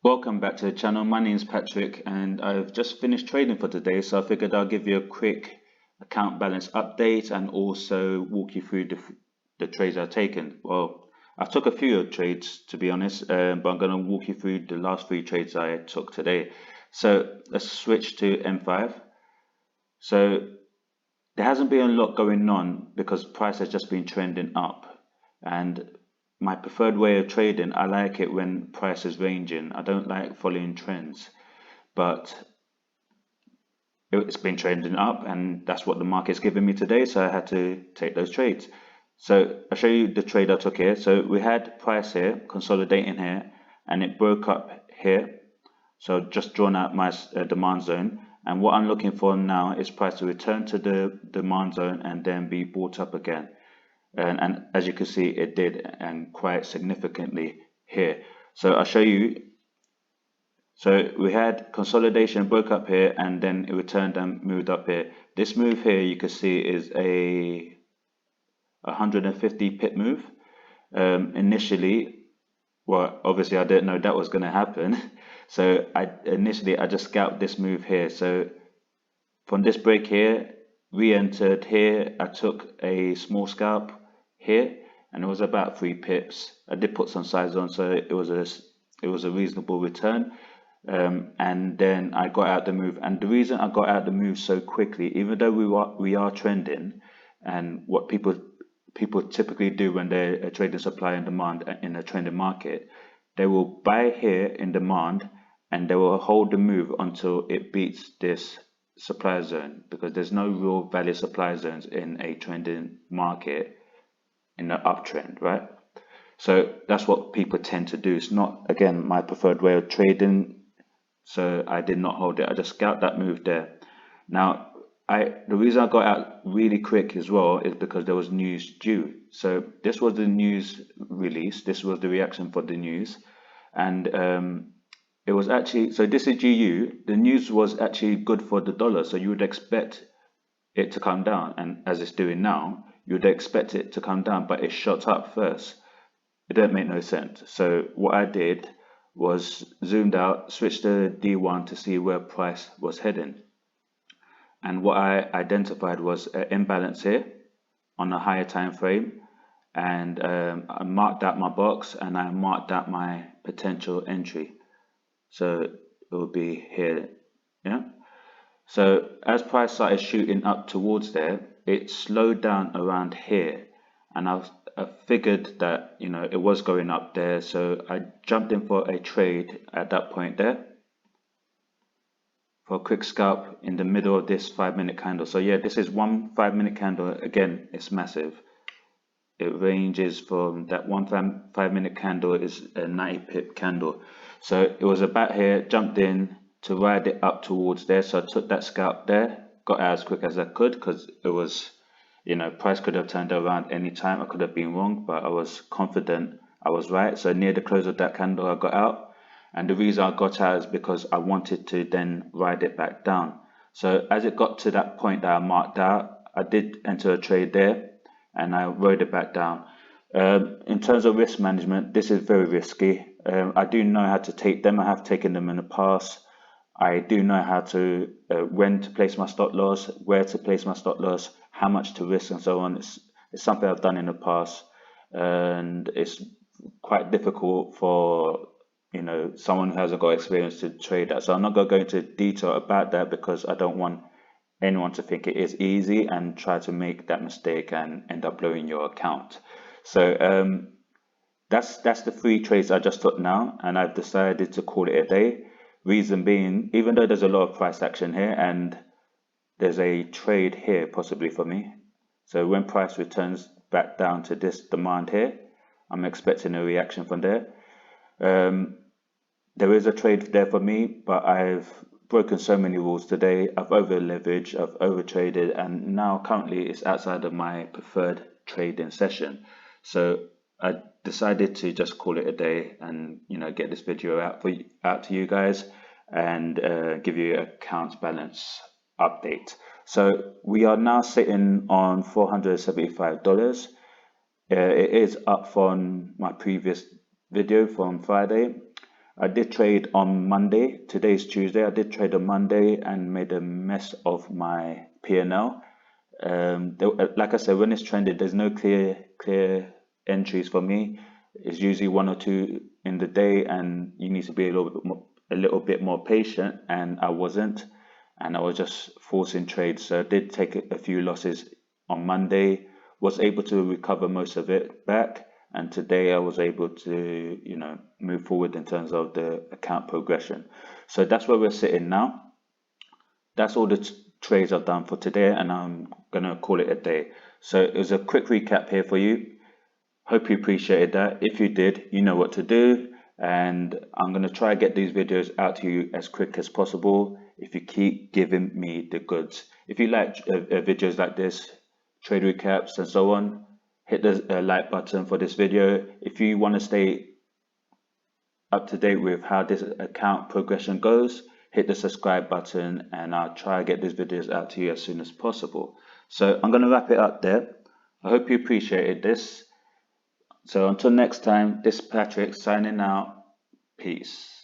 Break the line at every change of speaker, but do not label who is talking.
Welcome back to the channel. My name is Patrick and I've just finished trading for today, so I figured I'll give you a quick account balance update and also walk you through the trades I've taken. Well, I took a few trades to be honest, but I'm going to walk you through the last three trades I took today. So let's switch to M5. So there hasn't been a lot going on because price has just been trending up, and my preferred way of trading, I like it when price is ranging. I don't like following trends, but it's been trending up and that's what the market's giving me today, so I had to take those trades. So I'll show you the trade I took here. So we had price here consolidating here and it broke up here, so just drawn out my demand zone, and what I'm looking for now is price to return to the demand zone and then be bought up again. And as you can see, it did, and quite significantly here. So I'll show you. So we had consolidation, broke up here, and then it returned and moved up here. This move here, you can see, is a 150 pip move. Initially, well, obviously I didn't know that was going to happen. So initially I just scalped this move here. So from this break here, re-entered here, I took a small scalp here, and it was about 3 pips. I did put some size on, so it was a reasonable return. And then I got out the move, and the reason I got out the move so quickly, even though we are trending, and what people typically do when they're trading supply and demand in a trending market, they will buy here in demand and they will hold the move until it beats this supply zone, because there's no real valid supply zones in a trending market in the uptrend, right? So that's what people tend to do. It's not, again, my preferred way of trading, so I did not hold it. I just scalped that move there. Now, the reason I got out really quick as well is because there was news due. So this was the news release. This was the reaction for the news, and it was actually, so this is GU. The news was actually good for the dollar, so you would expect it to come down, and as it's doing now, you would expect it to come down, but it shot up first. It didn't make no sense. So what I did was zoomed out, switched to D1 to see where price was heading. And what I identified was an imbalance here on a higher time frame, and I marked out my box and I marked out my potential entry. So it will be here, yeah. So as price started shooting up towards there, it slowed down around here, and I figured that it was going up there, so I jumped in for a trade at that point there for a quick scalp in the middle of this 5-minute candle. So yeah, this is one 5-minute candle. Again, it's massive. It ranges from that one 5-minute candle is a 90 pip candle. So it was about here, jumped in to ride it up towards there. So I took that scalp there, got out as quick as I could, because it was, price could have turned around any time. I could have been wrong, but I was confident I was right. So near the close of that candle, I got out. And the reason I got out is because I wanted to then ride it back down. So as it got to that point that I marked out, I did enter a trade there and I rode it back down. In terms of risk management, this is very risky. I do know how to take them. I have taken them in the past. I do know how to, when to place my stop loss, where to place my stop loss, how much to risk, and so on. It's something I've done in the past, and it's quite difficult for someone who hasn't got experience to trade that. So I'm not going to go into detail about that because I don't want anyone to think it is easy and try to make that mistake and end up blowing your account. So that's the 3 trades I just took now, and I've decided to call it a day. Reason being, even though there's a lot of price action here and there's a trade here possibly for me, so when price returns back down to this demand here, I'm expecting a reaction from there. There is a trade there for me, but I've broken so many rules today. I've over leveraged, I've over traded, and now currently it's outside of my preferred trading session. So I decided to just call it a day and get this video out to you guys and give you a account balance update. So we are now sitting on $475. It is up from my previous video from Friday. I did trade on Monday. Today's Tuesday. I did trade on Monday and made a mess of my P&L. Like I said, when it's trended, there's no clear entries for me. It's usually one or two in the day, and you need to be a little bit more patient. And I wasn't, and I was just forcing trades. So I did take a few losses on Monday. Was able to recover most of it back, and today I was able to, move forward in terms of the account progression. So that's where we're sitting now. That's all the trades I've done for today, and I'm gonna call it a day. So it was a quick recap here for you. Hope you appreciated that. If you did, you know what to do, and I'm gonna try to get these videos out to you as quick as possible if you keep giving me the goods. If you like videos like this, trade recaps and so on, hit the like button for this video. If you want to stay up to date with how this account progression goes, hit the subscribe button, and I'll try to get these videos out to you as soon as possible. So I'm going to wrap it up there. I hope you appreciated this. So until next time, this is Patrick signing out. Peace.